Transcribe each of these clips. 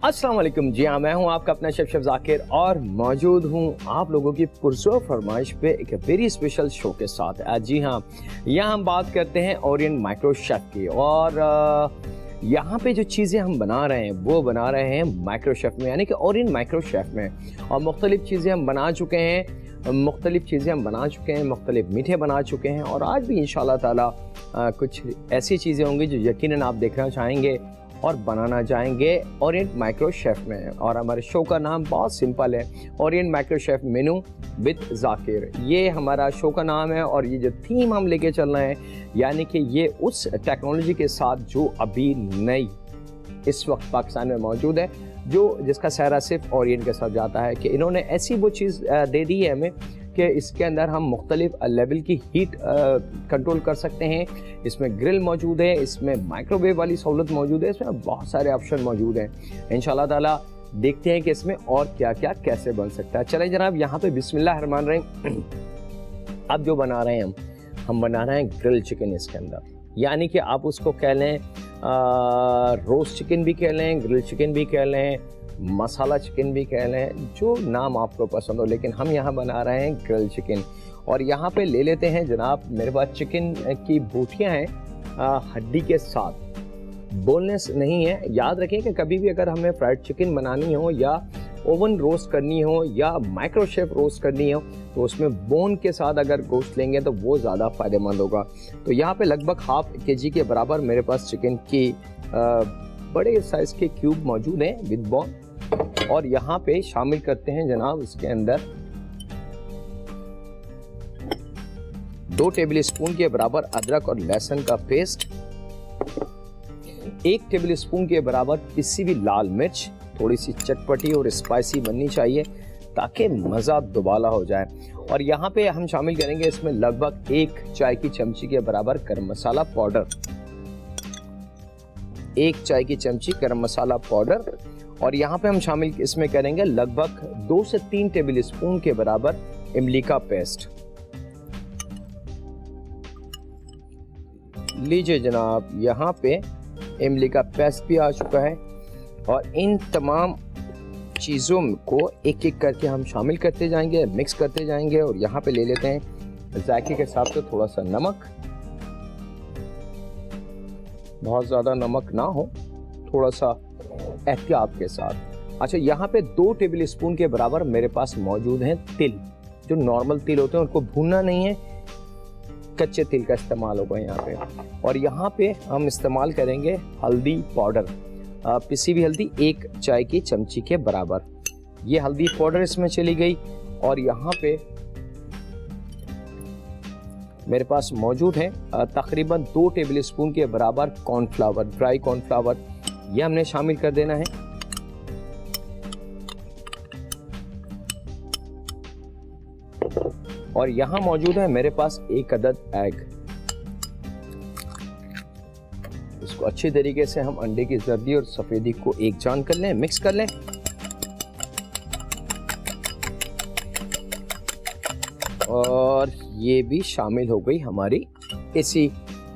अस्सलाम वालेकुम। जी हाँ, मैं हूँ आपका अपना शेफ जाकिर और मौजूद हूँ आप लोगों की पुरज़ोर फरमाइश पे एक वेरी स्पेशल शो के साथ। जी हाँ, यहाँ हम बात करते हैं ओरिएंट माइक्रो शेफ की और यहाँ पे जो चीज़ें हम बना रहे हैं वो बना रहे हैं माइक्रो शेफ में, यानी कि ओरिएंट माइक्रो शेफ में। और मुख्तलिफ चीज़ें हम बना चुके हैं, मुख्तलिफ मीठे बना चुके हैं और आज भी इंशाल्लाह ताला कुछ ऐसी चीज़ें होंगी जो यकीनन आप देखना चाहेंगे और बनाना चाहेंगे ओरिएंट माइक्रो शेफ में। और हमारे शो का नाम बहुत सिंपल है, Orient Micro chef menu with Zakir. ये हमारा शो का नाम है और ये जो थीम हम लेके चल रहे हैं, यानी कि ये उस टेक्नोलॉजी के साथ जो अभी नई इस वक्त पाकिस्तान में मौजूद है, जो जिसका सहरा सिर्फ ओरिएंट के साथ जाता है, कि इन्होंने ऐसी वो चीज़ दे दी है हमें कि इसके अंदर हम मुख्तलिफ लेवल की हीट कंट्रोल कर सकते हैं। इसमें ग्रिल मौजूद है, इसमें माइक्रोवेव वाली सहूलत मौजूद है, इसमें बहुत सारे ऑप्शन मौजूद हैं। इंशाल्लाह ताला देखते हैं कि इसमें और क्या क्या कैसे बन सकता है। चलें जनाब, यहाँ पे बिस्मिल्लाहिर्रहमानिर्रहीम अब जो बना रहे हैं हम बना रहे हैं ग्रिल चिकन इसके अंदर, यानी कि आप उसको कह लें रोस्ट चिकन भी कह लें, ग्रिल चिकन भी कह लें, मसाला चिकन भी कह लें, जो नाम आपको पसंद हो, लेकिन हम यहाँ बना रहे हैं ग्रिल चिकन। और यहाँ पे ले लेते हैं जनाब, मेरे पास चिकन की बोटियाँ हैं हड्डी के साथ, बोनलेस नहीं है। याद रखें कि कभी भी अगर हमें फ्राइड चिकन बनानी हो या ओवन रोस्ट करनी हो या माइक्रो शेफ रोस्ट करनी हो, तो उसमें बोन के साथ अगर गोश्त लेंगे तो वो ज़्यादा फ़ायदेमंद होगा। तो यहाँ पे लगभग हाफ केजी के बराबर मेरे पास चिकन की बड़े साइज़ के क्यूब मौजूद हैं विद बोन। और यहाँ पे शामिल करते हैं जनाब इसके अंदर 2 टेबल स्पून के बराबर अदरक और लहसुन का पेस्ट, 1 टेबल स्पून के बराबर पिसी हुई लाल मिर्च, थोड़ी सी चटपटी और स्पाइसी बननी चाहिए ताकि मज़ा दुबाला हो जाए। और यहाँ पे हम शामिल करेंगे इसमें लगभग 1 चाय की चमची के बराबर गरम मसाला पाउडर, 1 चाय की चमची गरम मसाला पाउडर। और यहाँ पे हम शामिल इसमें करेंगे लगभग 2 से 3 टेबल स्पून के बराबर इमली का पेस्ट। लीजिए जनाब, यहाँ पे इमली का पेस्ट भी आ चुका है और इन तमाम चीज़ों को एक एक करके हम शामिल करते जाएंगे, मिक्स करते जाएंगे। और यहाँ पे ले लेते हैं जायके के हिसाब से थोड़ा सा नमक, बहुत ज़्यादा नमक ना हो, थोड़ा सा एहतियात के साथ। अच्छा, यहाँ पे 2 टेबल स्पून के बराबर मेरे पास मौजूद हैं तिल, जो नॉर्मल तिल होते हैं उनको भूनना नहीं है, कच्चे तिल का इस्तेमाल होगा यहाँ पे। और यहाँ पे हम इस्तेमाल करेंगे हल्दी पाउडर, पिसी हुई हल्दी 1 चाय की चमची के बराबर। ये हल्दी पाउडर इसमें चली गई। और यहाँ पे मेरे पास मौजूद है तकरीबन 2 टेबल स्पून के बराबर कॉर्नफ्लावर, ड्राई कॉर्नफ्लावर, ये हमने शामिल कर देना है। और यहाँ मौजूद है मेरे पास 1 अदद एग। इसको अच्छी तरीके से हम अंडे की जर्दी और सफेदी को एक जान कर लें, मिक्स कर लें। और ये भी शामिल हो गई हमारी इसी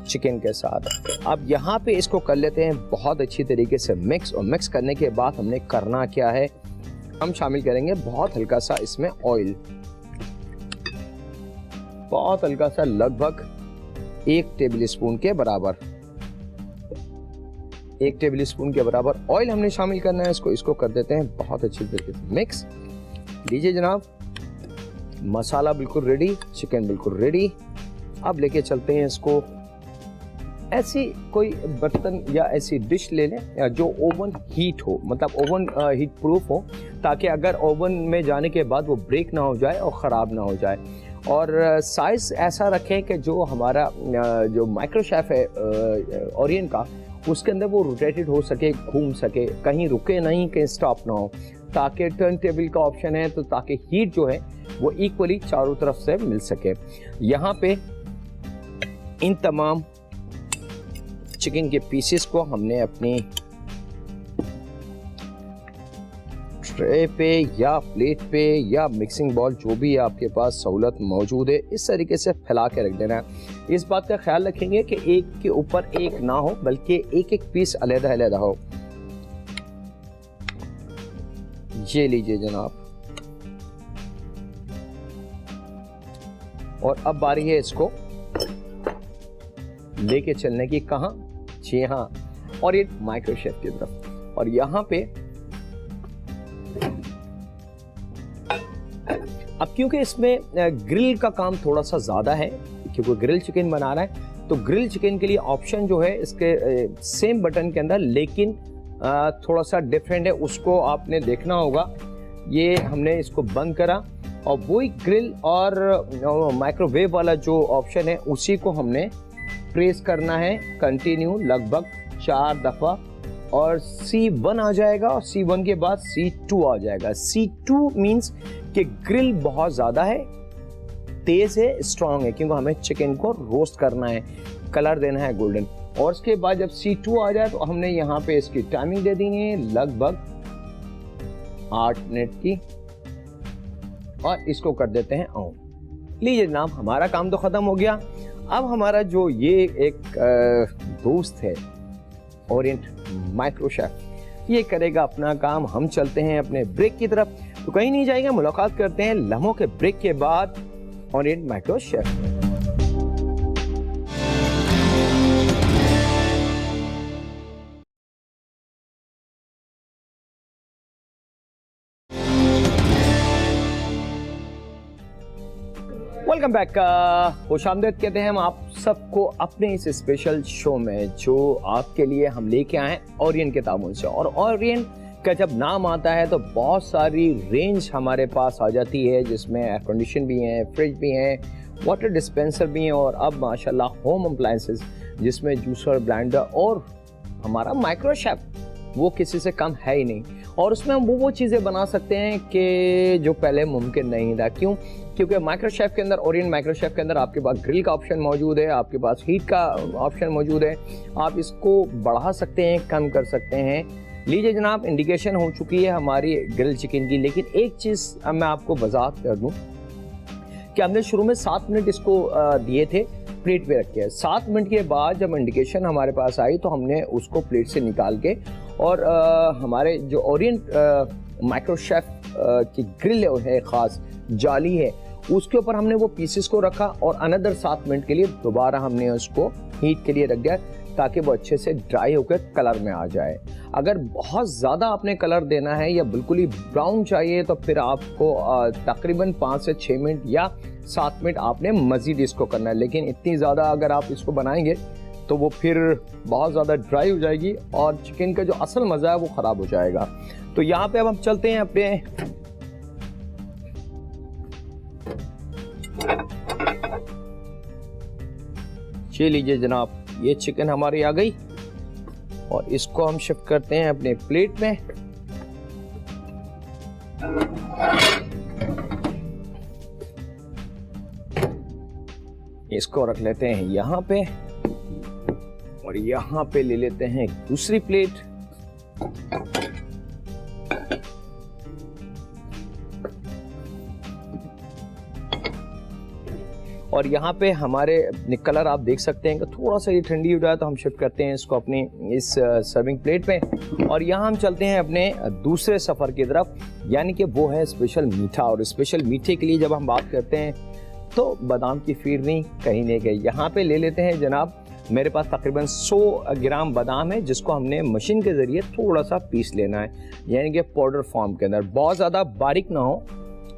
चिकन के साथ। अब यहाँ पे इसको कर लेते हैं बहुत अच्छी तरीके से मिक्स। और मिक्स करने के बाद हमने करना क्या है, हम शामिल करेंगे बहुत हल्का सा इसमें ऑयल, बहुत हल्का सा, लगभग 1 टेबल स्पून के बराबर, 1 टेबल स्पून के बराबर ऑयल हमने शामिल करना है। इसको कर देते हैं बहुत अच्छी तरीके से मिक्स। लीजिए जनाब, मसाला बिल्कुल रेडी, चिकन बिल्कुल रेडी। अब लेके चलते हैं इसको, ऐसी कोई बर्तन या ऐसी डिश ले लें जो ओवन हीट हो, मतलब ओवन हीट प्रूफ हो, ताकि अगर ओवन में जाने के बाद वो ब्रेक ना हो जाए और ख़राब ना हो जाए। और साइज़ ऐसा रखें कि जो हमारा जो माइक्रो शेफ है ओरिएंट का, उसके अंदर वो रोटेटेड हो सके, घूम सके, कहीं रुके नहीं, कहीं स्टॉप ना हो, ताकि टर्न टेबल का ऑप्शन है, तो ताकि हीट जो है वो इक्वली चारों तरफ से मिल सके। यहाँ पे इन तमाम चिकन के पीसेस को हमने अपनी ट्रे पे या प्लेट पे या मिक्सिंग बॉल, जो भी आपके पास सहूलत मौजूद है, इस तरीके से फैला के रख देना है। इस बात का ख्याल रखेंगे कि एक के ऊपर एक ना हो, बल्कि एक एक पीस अलग-अलग हो। ये लीजिए जनाब। और अब बारी है इसको लेके चलने की, कहां? जी हाँ, और ये माइक्रो शेफ की तरफ। और यहां पे अब क्योंकि इसमें ग्रिल का काम थोड़ा सा ज्यादा है, क्योंकि ग्रिल चिकन बना रहा है, तो ग्रिल चिकन के लिए ऑप्शन जो है इसके सेम बटन के अंदर, लेकिन थोड़ा सा डिफरेंट है, उसको आपने देखना होगा। ये हमने इसको बंद करा और वही ग्रिल और माइक्रोवेव वाला जो ऑप्शन है उसी को हमने प्रेस करना है कंटिन्यू लगभग 4 दफा, और C1 आ जाएगा और C1 के बाद C2 आ जाएगा। C2 मींस कि ग्रिल बहुत ज्यादा है, तेज है, स्ट्रांग है, क्योंकि हमें चिकन को रोस्ट करना है, कलर देना है गोल्डन। और उसके बाद जब C2 आ जाए तो हमने यहाँ पे इसकी टाइमिंग दे दी है लगभग 8 मिनट की, और इसको कर देते हैं ऑन। लीजिए जनाब, हमारा काम तो खत्म हो गया। अब हमारा जो ये एक दोस्त है ओरिएंट माइक्रो शेफ, ये करेगा अपना काम। हम चलते हैं अपने ब्रेक की तरफ, तो कहीं नहीं जाएंगे, मुलाकात करते हैं लम्हों के ब्रेक के बाद Orient Micro Chef. Welcome back, खुशामदीद कहते हैं हम आप सबको अपने इस स्पेशल शो में, जो आपके लिए हम लेके आए हैं ओरिएंट के तामुन से। और ओरिएंट का जब नाम आता है तो बहुत सारी रेंज हमारे पास आ जाती है, जिसमें एयर कंडीशन भी हैं, फ्रिज भी हैं, वाटर डिस्पेंसर भी हैं, और अब माशाल्लाह होम अप्लायंसेस जिसमें जूसर, ब्लेंडर और हमारा माइक्रो शेफ, वो किसी से कम है ही नहीं। और उसमें हम वो चीज़ें बना सकते हैं कि जो पहले मुमकिन नहीं था। क्यों? क्योंकि माइक्रो शेफ के अंदर, ओरिएंट माइक्रो शेफ के अंदर आपके पास ग्रिल का ऑप्शन मौजूद है, आपके पास हीट का ऑप्शन मौजूद है, आप इसको बढ़ा सकते हैं, कम कर सकते हैं। लीजिए जनाब, इंडिकेशन हो चुकी है हमारी ग्रिल चिकन की, लेकिन एक चीज़ अब मैं आपको वजाहत कर दूँ कि हमने शुरू में 7 मिनट इसको दिए थे प्लेट पे रख के। 7 मिनट के बाद जब इंडिकेशन हमारे पास आई तो हमने उसको प्लेट से निकाल के, और हमारे जो ओरिएंट माइक्रो शेफ की ग्रिल है, ख़ास जाली है, उसके ऊपर हमने वो पीसेस को रखा और अनदर 7 मिनट के लिए दोबारा हमने उसको हीट के लिए रख दिया, ताकि वो अच्छे से ड्राई होकर कलर में आ जाए। अगर बहुत ज़्यादा आपने कलर देना है या बिल्कुल ही ब्राउन चाहिए तो फिर आपको तकरीबन 5 से 6 मिनट या 7 मिनट आपने मज़ीद इसको करना है। लेकिन इतनी ज़्यादा अगर आप इसको बनाएंगे तो वो फिर बहुत ज़्यादा ड्राई हो जाएगी और चिकन का जो असल मज़ा है वो ख़राब हो जाएगा। तो यहाँ पे अब हम चलते हैं अपने ये लीजिए जनाब, ये चिकन हमारी आ गई और इसको हम शिफ्ट करते हैं अपने प्लेट में। इसको रख लेते हैं यहाँ पे और यहाँ पे ले लेते हैं दूसरी प्लेट। और यहाँ पे हमारे कलर आप देख सकते हैं कि थोड़ा सा ये ठंडी हो जाए तो हम शिफ्ट करते हैं इसको अपनी इस सर्विंग प्लेट पे। और यहाँ हम चलते हैं अपने दूसरे सफ़र की तरफ, यानी कि वो है स्पेशल मीठा। और स्पेशल मीठे के लिए जब हम बात करते हैं तो बादाम की फिरनी कहीं नहीं गई। यहाँ पे ले लेते हैं जनाब, मेरे पास तकरीबन 100 ग्राम बादाम है, जिसको हमने मशीन के ज़रिए थोड़ा सा पीस लेना है, यानी कि पाउडर फॉर्म के अंदर। बहुत ज़्यादा बारीक ना हो,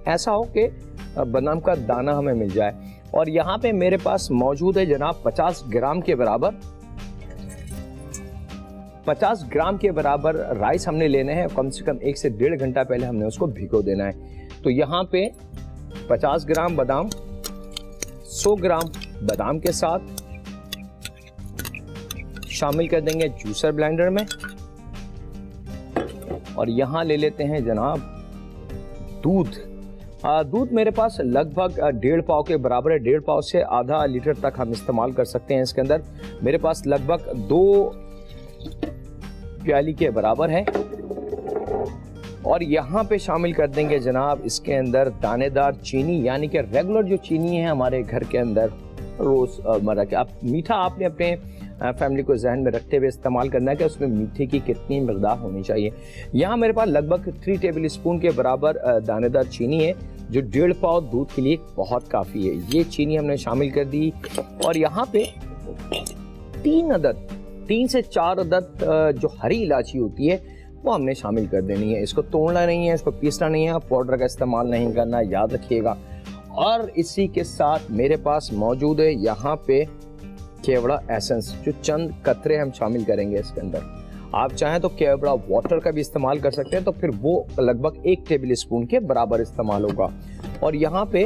ऐसा हो कि बादाम का दाना हमें मिल जाए। और यहाँ पे मेरे पास मौजूद है जनाब 50 ग्राम के बराबर, 50 ग्राम के बराबर राइस हमने लेने हैं। कम से कम 1 से 1.5 घंटा पहले हमने उसको भिगो देना है। तो यहाँ पे 50 ग्राम बादाम, 100 ग्राम बादाम के साथ शामिल कर देंगे जूसर ब्लेंडर में। और यहाँ ले लेते हैं जनाब दूध। दूध मेरे पास लगभग 1.5 पाव के बराबर है, 1.5 पाव से आधा लीटर तक हम इस्तेमाल कर सकते हैं इसके अंदर। मेरे पास लगभग 2 प्याली के बराबर है। और यहाँ पे शामिल कर देंगे जनाब इसके अंदर दानेदार चीनी, यानी कि रेगुलर जो चीनी है हमारे घर के अंदर रोज़मर्रा के। आप मीठा आपने अपने फैमिली को जहन में रखते हुए इस्तेमाल करना है कि उसमें मीठे की कितनी मकदार होनी चाहिए। यहाँ मेरे पास लगभग 3 टेबल स्पून के बराबर दानेदार चीनी है, जो 1.5 पाव दूध के लिए बहुत काफ़ी है। ये चीनी हमने शामिल कर दी और यहाँ पे 3 से 4 अदद जो हरी इलायची होती है वो हमने शामिल कर देनी है। इसको तोड़ना नहीं है, इसको पीसना नहीं है, पाउडर का इस्तेमाल नहीं करना, याद रखिएगा। और इसी के साथ मेरे पास मौजूद है यहाँ पे केवड़ा एसेंस, जो चंद कतरे हम शामिल करेंगे इसके अंदर। आप चाहें तो केवड़ा वाटर का भी इस्तेमाल कर सकते हैं, तो फिर वो लगभग 1 टेबल स्पून के बराबर इस्तेमाल होगा। और यहाँ पे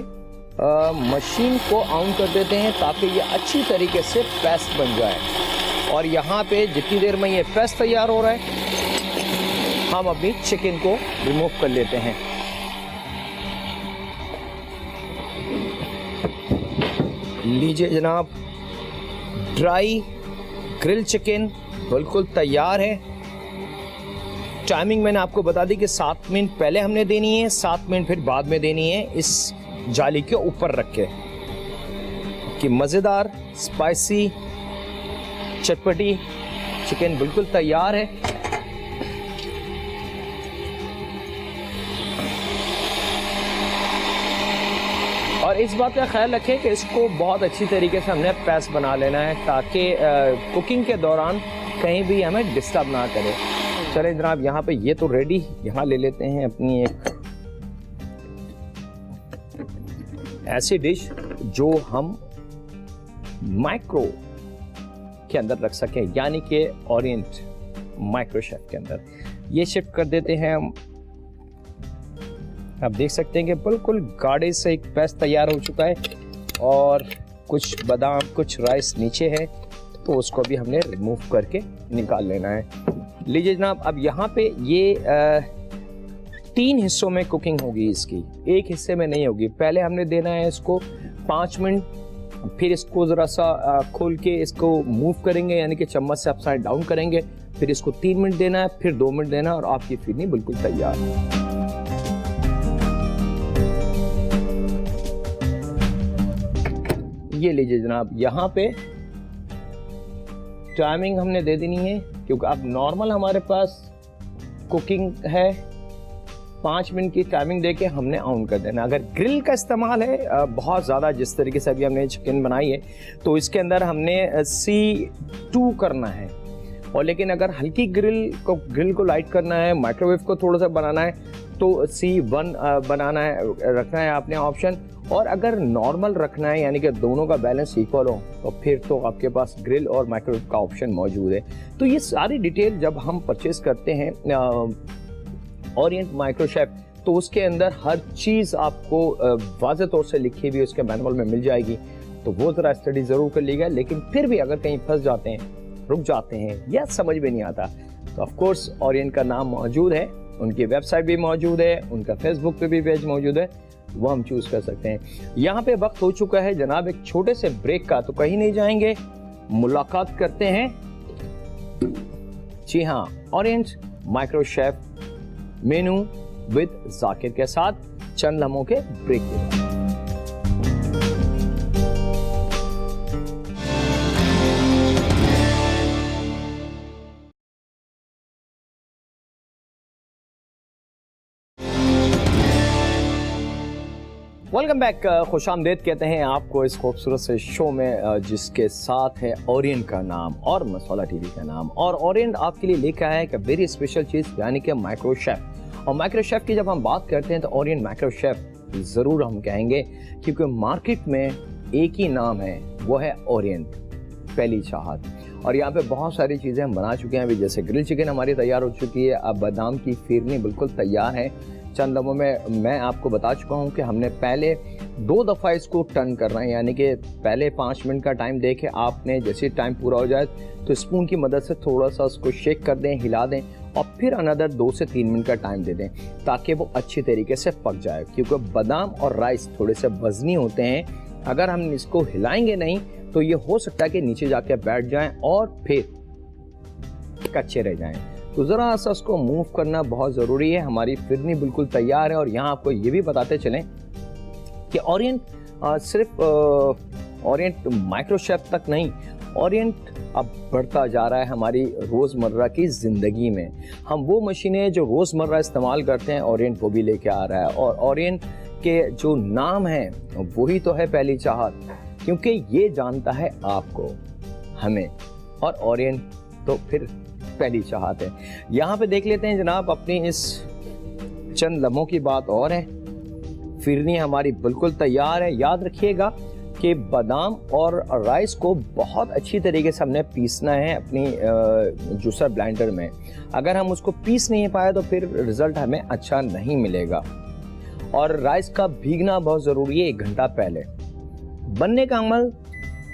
मशीन को ऑन कर देते हैं ताकि ये अच्छी तरीके से पेस्ट बन जाए। और यहाँ पे जितनी देर में ये पेस्ट तैयार हो रहा है, हम अपनी चिकन को रिमूव कर लेते हैं। लीजिए जनाब, ड्राई ग्रिल चिकन बिल्कुल तैयार है। टाइमिंग मैंने आपको बता दी कि 7 मिनट पहले हमने देनी है, 7 मिनट फिर बाद में देनी है, इस जाली के ऊपर रख के। कि मज़ेदार स्पाइसी चटपटी चिकन बिल्कुल तैयार है। और इस बात का ख्याल रखें कि इसको बहुत अच्छी तरीके से हमने पेस्ट बना लेना है ताकि कुकिंग के दौरान कहीं भी हमें डिस्टर्ब ना करे। चले जनाब, यहाँ पे ये तो रेडी। यहाँ ले लेते हैं अपनी एक ऐसी डिश जो हम माइक्रो के अंदर रख सकें, यानी कि ओरिएंट माइक्रो शेफ के अंदर। ये शिफ्ट कर देते हैं हम। आप देख सकते हैं कि बिल्कुल गाढ़े से एक पेस्ट तैयार हो चुका है और कुछ बादाम कुछ राइस नीचे है, तो उसको भी हमने रिमूव करके निकाल लेना है। लीजिए जनाब, अब यहाँ पे ये 3 हिस्सों में कुकिंग होगी इसकी, एक हिस्से में नहीं होगी। पहले हमने देना है इसको 5 मिनट, फिर इसको ज़रा सा खोल के इसको मूव करेंगे, यानी कि चम्मच से अपसाइड डाउन करेंगे, फिर इसको 3 मिनट देना है, फिर 2 मिनट देना है और आपकी फिरनी बिल्कुल तैयार है। ये लीजिए जनाब, यहाँ पे टाइमिंग हमने दे देनी है, क्योंकि अब नॉर्मल हमारे पास कुकिंग है, 5 मिनट की टाइमिंग देके हमने ऑन कर देना। अगर ग्रिल का इस्तेमाल है बहुत ज़्यादा, जिस तरीके से अभी हमने चिकन बनाई है, तो इसके अंदर हमने C2 करना है। और लेकिन अगर हल्की ग्रिल को लाइट करना है, माइक्रोवेव को थोड़ा सा बनाना है, तो C1 बनाना है, रखना है आपने ऑप्शन। और अगर नॉर्मल रखना है, यानी कि दोनों का बैलेंस इक्वल हो, तो फिर तो आपके पास ग्रिल और माइक्रोवेव का ऑप्शन मौजूद है। तो ये सारी डिटेल जब हम परचेज करते हैं ओरिएंट माइक्रो शेफ, तो उसके अंदर हर चीज़ आपको वाज़ेह तौर से लिखी हुई उसके मैनुअल में मिल जाएगी। तो वो ज़रा स्टडी ज़रूर कर लीजिएगा। लेकिन फिर भी अगर कहीं फंस जाते हैं, रुक जाते हैं या समझ में नहीं आता, तो ऑफ कोर्स ओरिएंट का नाम मौजूद है, उनकी वेबसाइट भी मौजूद है, उनका फेसबुक पे भी पेज मौजूद है, वो हम चूज़ कर सकते हैं। यहाँ पे वक्त हो चुका है जनाब एक छोटे से ब्रेक का, तो कहीं नहीं जाएंगे, मुलाकात करते हैं। जी हाँ, Orient Micro chef menu with Zakir के साथ चंद लम्हों के ब्रेक के बाद। वेलकम बैक, खुश आमदेद कहते हैं आपको इस खूबसूरत से शो में, जिसके साथ है ओरिएंट का नाम और मसाला टीवी का नाम। और ओरिएंट आपके लिए लेकर आया है एक वेरी स्पेशल चीज़, यानी कि माइक्रो शेफ। और माइक्रो शेफ की जब हम बात करते हैं तो ओरिएंट माइक्रो शेफ ज़रूर हम कहेंगे, क्योंकि मार्केट में एक ही नाम है, वो है ओरिएंट, पहली चाहत। और यहाँ पे बहुत सारी चीज़ें हम बना चुके हैं अभी, जैसे ग्रिल चिकन हमारी तैयार हो चुकी है, अब बादाम की फिरनी बिल्कुल तैयार है। चंद लम्हों में मैं आपको बता चुका हूँ कि हमने पहले 2 दफ़ा इसको टर्न करना है, यानी कि पहले 5 मिनट का टाइम दे के आपने जैसे टाइम पूरा हो जाए तो स्पून की मदद से थोड़ा सा उसको शेक कर दें, हिला दें, और फिर अनदर 2 से 3 मिनट का टाइम दे दें ताकि वो अच्छी तरीके से पक जाए। क्योंकि बादाम और राइस थोड़े से वज़नी होते हैं, अगर हम इसको हिलाएंगे नहीं तो ये हो सकता है कि नीचे जाके बैठ जाएं और फिर कच्चे रह जाएं। तो ज़रा सा उसको मूव करना बहुत ज़रूरी है। हमारी फिरनी बिल्कुल तैयार है। और यहाँ आपको ये भी बताते चलें कि ओरिएंट सिर्फ ओरिएंट माइक्रो शेफ तक नहीं, ओरिएंट अब बढ़ता जा रहा है हमारी रोज़मर्रा की ज़िंदगी में। हम वो मशीनें जो रोज़मर्रा इस्तेमाल करते हैं, ओरिएंट वो भी लेके आ रहा है। और ओरिएंट के जो नाम है वही तो है पहली चाहत, क्योंकि ये जानता है आपको, हमें, और ओरिएंट तो फिर पहली चाहत है। यहाँ पे देख लेते हैं जनाब, अपनी इस चंद लम्हों की बात और है। फिरनी हमारी बिल्कुल तैयार है। याद रखिएगा कि बादाम और राइस को बहुत अच्छी तरीके से हमने पीसना है अपनी जूसर ब्लेंडर में। अगर हम उसको पीस नहीं पाए तो फिर रिजल्ट हमें अच्छा नहीं मिलेगा। और राइस का भीगना बहुत ज़रूरी है 1 घंटा पहले। बनने का अमल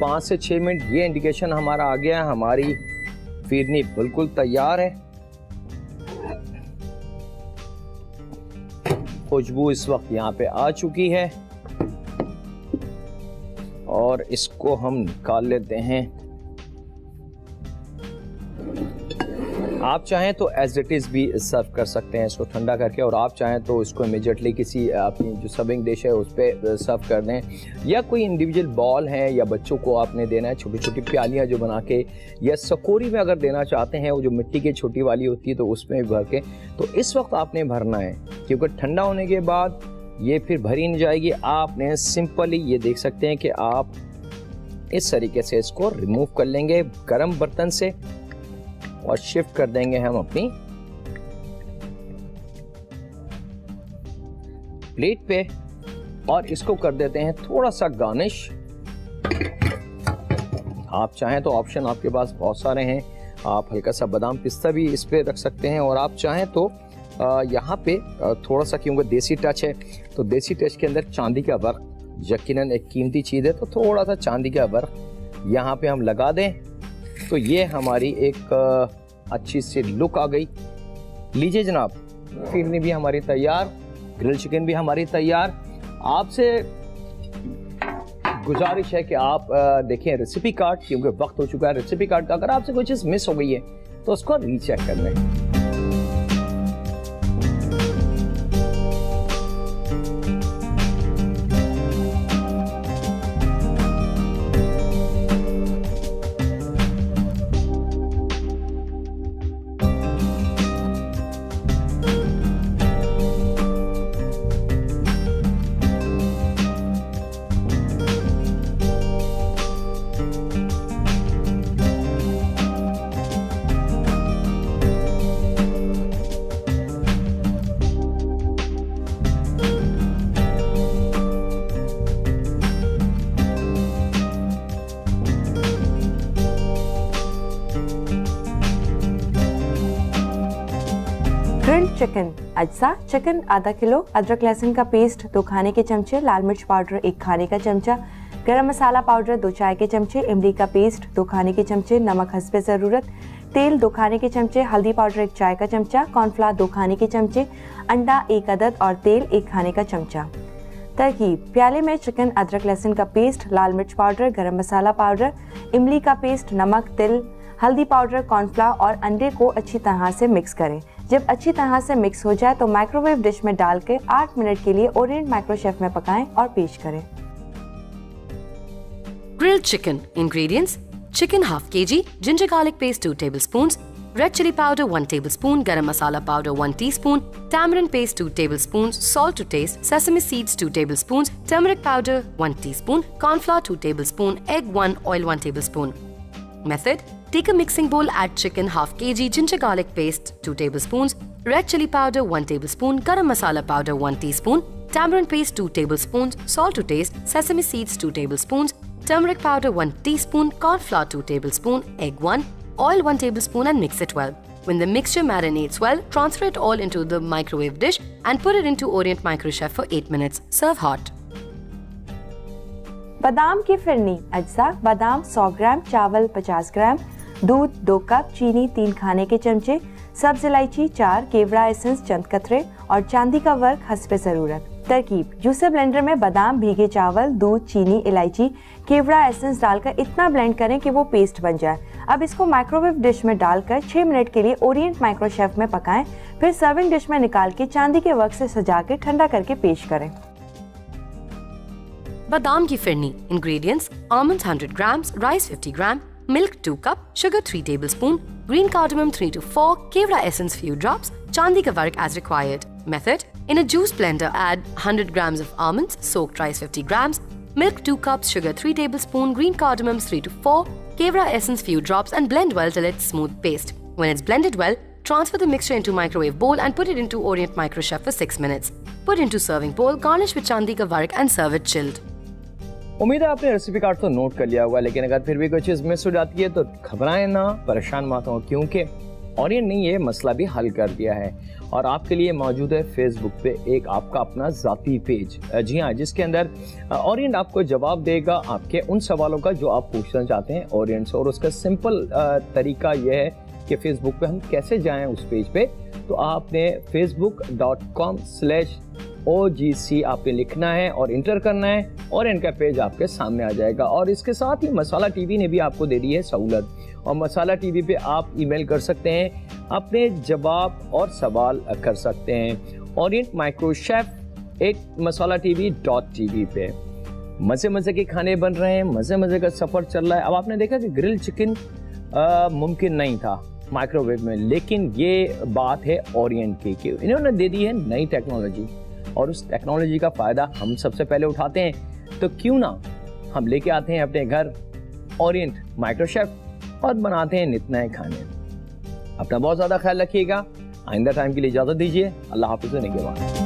5 से 6 मिनट, ये इंडिकेशन हमारा आ गया। हमारी फिरनी बिल्कुल तैयार है। खुशबू इस वक्त यहाँ पे आ चुकी है और इसको हम निकाल लेते हैं। आप चाहें तो एज इट इज़ भी सर्व कर सकते हैं इसको ठंडा करके, और आप चाहें तो इसको इमीडिएटली किसी अपनी जो सर्विंग डिश है उस पर सर्व कर दें, या कोई इंडिविजुअल बॉल है या बच्चों को आपने देना है छोटी छोटी प्यालियाँ जो बना के, या सकोरी में अगर देना चाहते हैं वो जो मिट्टी की छोटी वाली होती है तो उसमें भर के, तो इस वक्त आपने भरना है, क्योंकि ठंडा होने के बाद ये फिर भरी नहीं जाएगी। आपने सिंपली ये देख सकते हैं कि आप इस तरीके से इसको रिमूव कर लेंगे गर्म बर्तन से और शिफ्ट कर देंगे हम अपनी प्लेट पे, और इसको कर देते हैं थोड़ा सा गार्निश। आप चाहें तो ऑप्शन आपके पास बहुत सारे हैं, आप हल्का सा बादाम पिस्ता भी इस पे रख सकते हैं, और आप चाहें तो यहाँ पे थोड़ा सा, क्योंकि देसी टच है तो देसी टच के अंदर चांदी का वर्क यकीनन एक कीमती चीज़ है, तो थोड़ा सा चांदी का वर्क यहाँ पे हम लगा दें तो ये हमारी एक अच्छी सी लुक आ गई। लीजिए जनाब, फिरनी भी हमारी तैयार, ग्रिल चिकन भी हमारी तैयार। आपसे गुजारिश है कि आप देखें रेसिपी कार्ड, क्योंकि वक्त हो चुका है रेसिपी कार्ड का। अगर आपसे कोई चीज़ मिस हो गई है तो उसको रीचेक कर लें। ग्रिल्ड चिकन अज्जा: चिकन आधा किलो, अदरक लहसुन का पेस्ट 2 खाने के चमचे, लाल मिर्च पाउडर 1 खाने का चमचा, गरम मसाला पाउडर 2 चाय के चमचे, इमली का पेस्ट 2 खाने के चमचे, नमक हस्बे ज़रूरत, तेल 2 खाने के चमचे, हल्दी पाउडर 1 चाय का चमचा, कॉर्नफ्लावर 2 खाने के चमचे, अंडा 1 अदद और तेल 1 खाने का चमचा। तरकीब: प्याले में चिकन, अदरक लहसुन का पेस्ट, लाल मिर्च पाउडर, गरम मसाला पाउडर, इमली का पेस्ट, नमक, तिल, हल्दी पाउडर, कॉर्नफ्लावर और अंडे को अच्छी तरह से मिक्स करें। जब अच्छी तरह से मिक्स हो जाए तो माइक्रोवेव डिश में डाल के 8 मिनट के लिए ओरिएंट माइक्रोशेफ में पकाएं और पेश करें। Grilled chicken ingredients: chicken ½ kg, ginger garlic paste 2 tablespoons, red chili powder 1 tablespoon, garam masala powder 1 teaspoon, tamarind paste 2 tablespoons, salt to taste, sesame seeds 2 tablespoons, turmeric powder 1 teaspoon, corn flour 2 tablespoon, egg 1, oil 1 tablespoon. Method: take a mixing bowl, add chicken ½ kg, ginger garlic paste 2 tablespoons, red chili powder 1 tablespoon, garam masala powder 1 teaspoon, tamarind paste 2 tablespoons, salt to taste, sesame seeds 2 tablespoons, turmeric powder 1 teaspoon, corn flour 2 tablespoon, egg 1, oil 1 tablespoon and mix it well. When the mixture marinates well, transfer it all into the microwave dish and put it into Orient Microchef for 8 minutes. Serve hot. बादाम की फिरनी अज्जा: बादाम 100 ग्राम, चावल 50 ग्राम, दूध 2 cup, चीनी 3 खाने के चमचे, सब्ज इलायची 4, केवड़ा एसेंस चंद कतरे और चांदी का वर्क हस्बे ज़रूरत। तरकीब: जूसर ब्लेंडर में बादाम, भीगे चावल, दूध, चीनी, इलायची, केवड़ा एसेंस डालकर इतना ब्लेंड करें कि वो पेस्ट बन जाए। अब इसको माइक्रोवेव डिश में डालकर 6 मिनट के लिए ओरिएंट माइक्रोशेफ में पकाएं, फिर सर्विंग डिश में निकाल के चांदी के वर्क से सजा के ठंडा करके पेश करें। बादाम की phirni ingredients: almonds 100 grams, rice 50 gram, milk 2 cup, sugar 3 tablespoon, green cardamom 3 to 4, Kevra essence few drops, Chandi ka vark as required. Method: in a juice blender add 100 grams of almonds, soaked rice 50 grams, milk 2 cups, sugar 3 tablespoon, green cardamom 3 to 4, Kevra essence few drops and blend well till it's smooth paste. When it's blended well, transfer the mixture into microwave bowl and put it into Orient Micro Chef for 6 minutes. Put into serving bowl, garnish with Chandi ka vark and serve it chilled. उम्मीद है आपने recipe card तो note कर लिया होगा, लेकिन अगर फिर भी कोई चीज़ मिस हो जाती है तो घबराएं ना, परेशान मत हो, क्योंकि ओरिएंट ने ये मसला भी हल कर दिया है और आपके लिए मौजूद है फेसबुक पे एक आपका अपना ज़ाती पेज। जी हाँ, जिसके अंदर ओरिएंट आपको जवाब देगा आपके उन सवालों का जो आप पूछना चाहते हैं ओरिएंट से। और उसका सिंपल तरीका यह है कि फेसबुक पे हम कैसे जाएं उस पेज पे। तो आपने facebook.com/OGC आपने लिखना है और इंटर करना है और इनका पेज आपके सामने आ जाएगा। और इसके साथ ही मसाला टीवी ने भी आपको दे दी है सहूलत, और मसाला टीवी पे आप ईमेल कर सकते हैं, अपने जवाब और सवाल कर सकते हैं ओरिएंट माइक्रो शेफ @masalaTV.tv पे। मज़े के खाने बन रहे हैं, मज़े का सफ़र चल रहा है। अब आपने देखा कि ग्रिल चिकन मुमकिन नहीं था माइक्रोवेव में, लेकिन ये बात है ओरिएंट की कि इन्होंने दे दी है नई टेक्नोलॉजी और उस टेक्नोलॉजी का फ़ायदा हम सबसे पहले उठाते हैं। तो क्यों ना हम लेके आते हैं अपने घर ओरिएंट माइक्रो शेफ और बनाते हैं नित नए खाने। अपना बहुत ज़्यादा ख्याल रखिएगा। आइंदा टाइम के लिए इजाज़त दीजिए। अल्लाह हाफ़िज़।